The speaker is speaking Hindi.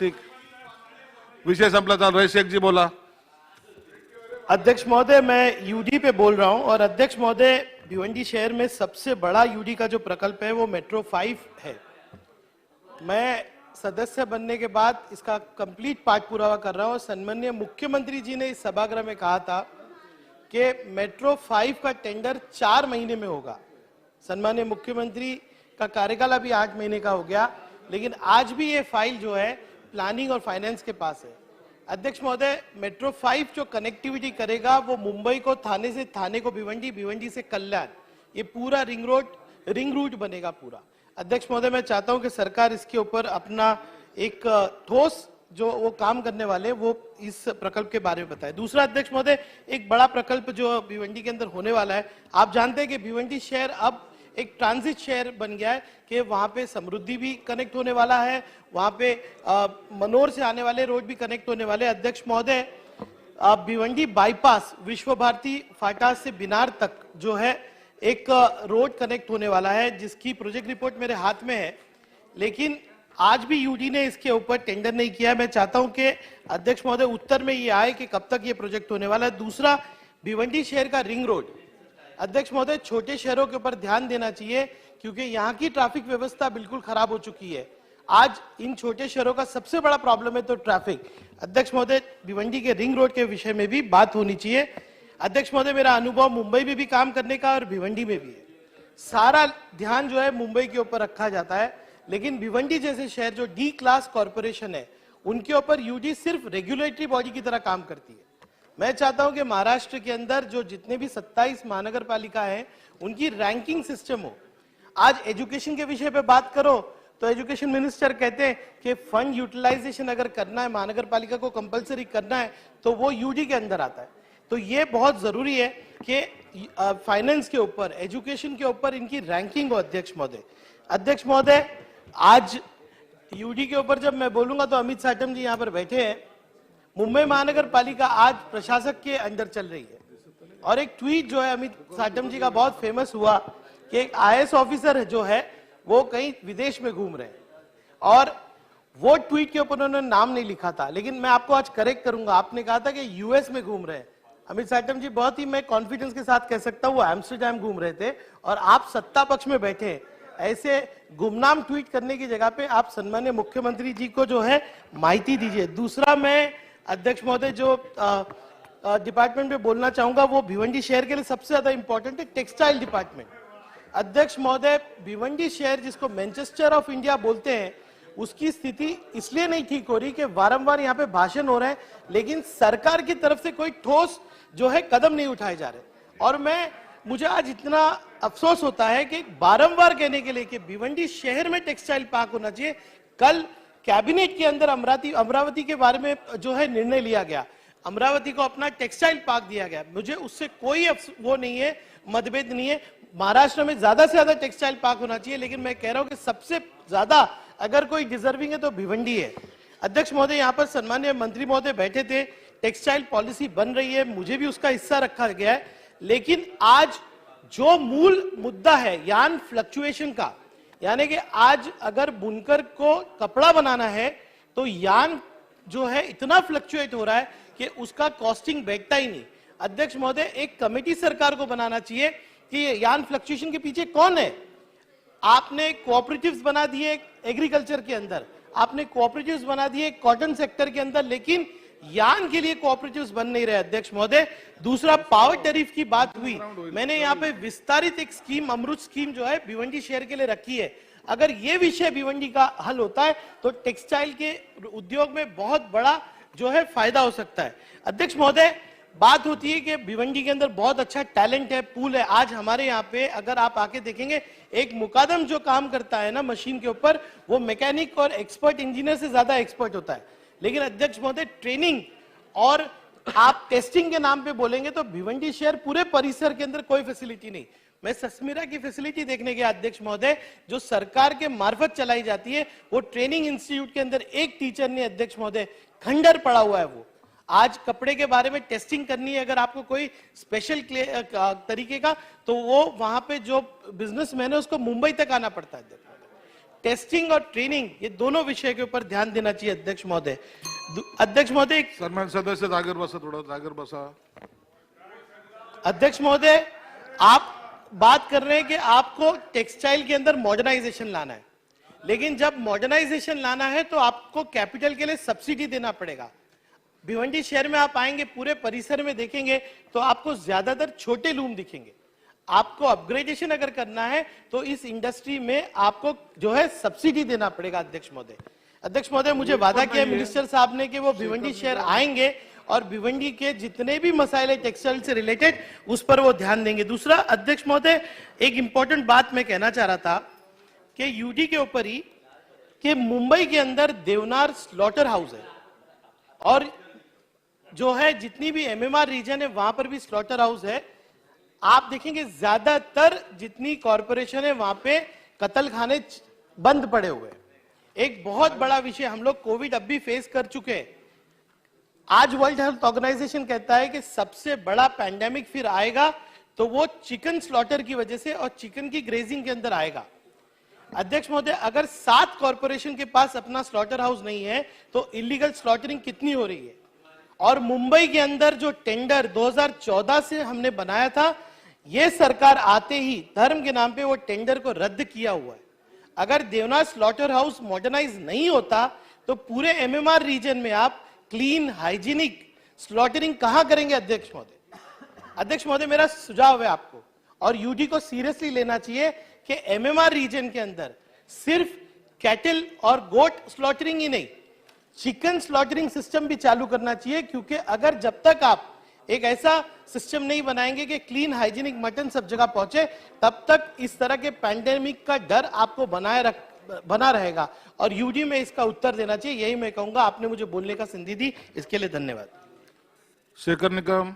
ठीक, विषय संपला था। रही शेख जी बोला। अध्यक्ष महोदय, मैं यूडी पे बोल रहा हूं और अध्यक्ष महोदय, भिवंडी शहर में सबसे बड़ा यूडी का जो प्रकल्प है वो मेट्रो 5 है। मैं सदस्य बनने के बाद इसका कंप्लीट पाठ पुरावा कर रहा हूं। सम्माननीय मुख्यमंत्री जी ने इस सभागृह में कहा था कि मेट्रो 5 का टेंडर 4 महीने में होगा। सम्माननीय मुख्यमंत्री का कार्यकाल अभी 8 महीने का हो गया, लेकिन आज भी ये फाइल जो है प्लानिंग और फाइनेंस के पास है। अध्यक्ष महोदय, मेट्रो 5 जो कनेक्टिविटी करेगा वो मुंबई को थाने से थाने को भिवंडी, भिवंडी से कल्याण, ये पूरा रिंग रूट बनेगा पूरा। अध्यक्ष महोदय, मैं चाहता हूं कि सरकार इसके ऊपर अपना एक ठोस जो वो काम करने वाले वो इस प्रकल्प के बारे में बताए। दूसरा अध्यक्ष महोदय, एक बड़ा प्रकल्प जो भिवंडी के अंदर होने वाला है, आप जानते हैं कि भिवंडी शहर अब एक ट्रांजिट शहर बन गया है कि वहां पे समृद्धि भी कनेक्ट होने वाला है, वहां पे मनोर से आने वाले रोड भी कनेक्ट होने वाले। अध्यक्ष महोदय, भिवंडी बाईपास विश्व भारती फाटा से बिनार तक जो है एक रोड कनेक्ट होने वाला है, जिसकी प्रोजेक्ट रिपोर्ट मेरे हाथ में है, लेकिन आज भी यूडी ने इसके ऊपर टेंडर नहीं किया। मैं चाहता हूं कि अध्यक्ष महोदय उत्तर में ये आए कि कब तक ये प्रोजेक्ट होने वाला है। दूसरा, भिवंडी शहर का रिंग रोड, अध्यक्ष महोदय छोटे शहरों के ऊपर ध्यान देना चाहिए क्योंकि यहाँ की ट्रैफिक व्यवस्था बिल्कुल खराब हो चुकी है। आज इन छोटे शहरों का सबसे बड़ा प्रॉब्लम है तो ट्रैफिक। अध्यक्ष महोदय, भिवंडी के रिंग रोड के विषय में भी बात होनी चाहिए। अध्यक्ष महोदय, मेरा अनुभव मुंबई में भी काम करने का और भिवंडी में भी है। सारा ध्यान जो है मुंबई के ऊपर रखा जाता है, लेकिन भिवंडी जैसे शहर जो डी क्लास कॉर्पोरेशन है, उनके ऊपर यूडी सिर्फ रेगुलेटरी बॉडी की तरह काम करती है। मैं चाहता हूं कि महाराष्ट्र के अंदर जो जितने भी 27 महानगर पालिका है उनकी रैंकिंग सिस्टम हो। आज एजुकेशन के विषय पे बात करो तो एजुकेशन मिनिस्टर कहते हैं कि फंड यूटिलाइजेशन अगर करना है, महानगर पालिका को कंपलसरी करना है, तो वो यूडी के अंदर आता है। तो ये बहुत जरूरी है कि फाइनेंस के ऊपर, एजुकेशन के ऊपर इनकी रैंकिंग हो। अध्यक्ष महोदय, अध्यक्ष महोदय, आज यूडी के ऊपर जब मैं बोलूंगा तो अमित साटम जी यहाँ पर बैठे हैं। मुंबई महानगर पालिका आज प्रशासक के अंदर चल रही है और एक ट्वीट जो है अमित साटम जी का बहुत फेमस हुआ कि एक आईएएस ऑफिसर जो है वो कहीं विदेश में घूम रहे हैं और वो ट्वीट के ऊपर उन्होंने नाम नहीं लिखा था, लेकिन मैं आपको आज करेक्ट करूंगा। आपने कहा था कि यूएस में घूम रहे हैं। अमित साटम जी, बहुत ही मैं कॉन्फिडेंस के साथ कह सकता हूँ वो एम्स्टरडैम घूम रहे थे और आप सत्ता पक्ष में बैठे हैं। ऐसे गुमनाम ट्वीट करने की जगह पे आप सम्माननीय मुख्यमंत्री जी को जो है माहिती दीजिए। दूसरा, मैं अध्यक्ष महोदय जो डिपार्टमेंट में बोलना चाहूंगा वो भिवंडी शहर के लिए सबसे ज्यादा इंपॉर्टेंट है टेक्सटाइल डिपार्टमेंट। अध्यक्ष महोदय, भिवंडी शहर जिसको मैनचेस्टर ऑफ इंडिया बोलते हैं, उसकी स्थिति इसलिए नहीं ठीक हो रही कि वारंवार यहाँ पे भाषण हो रहे हैं, लेकिन सरकार की तरफ से कोई ठोस जो है कदम नहीं उठाए जा रहे। और मुझे आज इतना अफसोस होता है कि बारंबार कहने के लिए कि भिवंडी शहर में टेक्सटाइल पार्क होना चाहिए। कल कैबिनेट के अंदर अमरावती के बारे में जो है निर्णय लिया गया, अमरावती को अपना टेक्सटाइल पार्क दिया गया। मुझे उससे कोई वो नहीं है, मतभेद नहीं है। महाराष्ट्र में ज्यादा से ज्यादा टेक्सटाइल पार्क होना चाहिए, लेकिन मैं कह रहा हूं कि सबसे ज्यादा अगर कोई डिजर्विंग है तो भिवंडी है। अध्यक्ष महोदय, यहाँ पर सम्मानीय मंत्री महोदय बैठे थे, टेक्सटाइल पॉलिसी बन रही है, मुझे भी उसका हिस्सा रखा गया है, लेकिन आज जो मूल मुद्दा है यार्न फ्लक्चुएशन का, यानी कि आज अगर बुनकर को कपड़ा बनाना है तो यार्न जो है इतना फ्लक्चुएट हो रहा है कि उसका कॉस्टिंग बैठता ही नहीं। अध्यक्ष महोदय, एक कमेटी सरकार को बनाना चाहिए कि यार्न फ्लक्चुएशन के पीछे कौन है। आपने कोऑपरेटिव्स बना दिए एग्रीकल्चर के अंदर, आपने कोऑपरेटिव्स बना दिए कॉटन सेक्टर के अंदर, लेकिन यार्न के लिए कोऑपरेटिव्स बन नहीं रहे। अध्यक्ष महोदय, दूसरा पावर टैरिफ की बात हुई, मैंने यहाँ पे विस्तारित एक स्कीम, अमृत स्कीम जो है भिवंडी शहर के लिए रखी है। अगर ये विषय भिवंडी का हल होता है तो टेक्सटाइल के उद्योग में बहुत बड़ा जो है फायदा हो सकता है। अध्यक्ष महोदय, बात होती है कि भिवंडी के अंदर बहुत अच्छा टैलेंट है, पूल है। आज हमारे यहाँ पे अगर आप आके देखेंगे, एक मुकादम जो काम करता है ना मशीन के ऊपर, वो मैकेनिक और एक्सपर्ट इंजीनियर से ज्यादा एक्सपर्ट होता है। लेकिन अध्यक्ष महोदय, ट्रेनिंग और आप टेस्टिंग के नाम पे बोलेंगे तो भिवंडी शहर पूरे परिसर के अंदर कोई फैसिलिटी नहीं। मैं सस्मिरा की फैसिलिटी देखने गया अध्यक्ष महोदय, जो सरकार के मार्फत चलाई जाती है, वो ट्रेनिंग इंस्टीट्यूट के अंदर एक टीचर ने अध्यक्ष महोदय खंडर पड़ा हुआ है। वो आज कपड़े के बारे में टेस्टिंग करनी है, अगर आपको कोई स्पेशल तरीके का, तो वो वहां पे जो बिजनेसमैन है उसको मुंबई तक आना पड़ता है। टेस्टिंग और ट्रेनिंग, ये दोनों विषय के ऊपर ध्यान देना चाहिए अध्यक्ष महोदय। अध्यक्ष महोदय, सन्मान सदस्य जागेवर बसा, थोडं जागेवर बसा. अध्यक्ष महोदय, आप बात कर रहे हैं कि आपको टेक्सटाइल के अंदर मॉडर्नाइजेशन लाना है, लेकिन जब मॉडर्नाइजेशन लाना है तो आपको कैपिटल के लिए सब्सिडी देना पड़ेगा। भिवंडी शहर में आप आएंगे, पूरे परिसर में देखेंगे तो आपको ज्यादातर छोटे लूम दिखेंगे। आपको अपग्रेडेशन अगर करना है तो इस इंडस्ट्री में आपको जो है सब्सिडी देना पड़ेगा। अध्यक्ष महोदय, अध्यक्ष महोदय, मुझे वादा किया मिनिस्टर साहब ने कि वो भिवंडी शहर आएंगे और भिवंडी के जितने भी मसाइले टेक्सटाइल से रिलेटेड उस पर वो ध्यान देंगे। दूसरा अध्यक्ष महोदय, एक इंपॉर्टेंट बात मैं कहना चाह रहा था कि यूडी के ऊपर ही कि मुंबई के अंदर देवनार स्लॉटर हाउस है और जो है जितनी भी एमएमआर रीजन है वहां पर भी स्लॉटर हाउस है। आप देखेंगे ज्यादातर जितनी कॉरपोरेशन है वहां पे कत्ल खाने बंद पड़े हुए हैं। एक बहुत बड़ा विषय हम लोग कोविड अब भी फेस कर चुके हैं। आज वर्ल्ड हेल्थ ऑर्गेनाइजेशन कहता है कि सबसे बड़ा पैंडेमिक फिर आएगा तो वो चिकन स्लॉटर की वजह से और चिकन की ग्रेजिंग के अंदर आएगा। अध्यक्ष महोदय, अगर 7 कॉरपोरेशन के पास अपना स्लॉटर हाउस नहीं है तो इलीगल स्लॉटरिंग कितनी हो रही है। और मुंबई के अंदर जो टेंडर 2014 से हमने बनाया था, ये सरकार आते ही धर्म के नाम पे वो टेंडर को रद्द किया हुआ है। अगर देवनार स्लॉटर हाउस मॉडर्नाइज नहीं होता तो पूरे एमएमआर रीजन में आप क्लीन हाइजीनिक स्लॉटरिंग कहां करेंगे। अध्यक्ष महोदय, अध्यक्ष महोदय, मेरा सुझाव है आपको और यूडी को सीरियसली लेना चाहिए कि एमएमआर रीजन के अंदर सिर्फ कैटल और गोट स्लॉटरिंग ही नहीं, चिकन स्लॉटरिंग सिस्टम भी चालू करना चाहिए। क्योंकि अगर जब तक आप एक ऐसा सिस्टम नहीं बनाएंगे कि क्लीन हाइजीनिक मटन सब जगह पहुंचे, तब तक इस तरह के पैंडेमिक का डर आपको बना रहेगा और यूडी में इसका उत्तर देना चाहिए। यही मैं कहूंगा। आपने मुझे बोलने का संधि दी, इसके लिए धन्यवाद। शेखर निकम.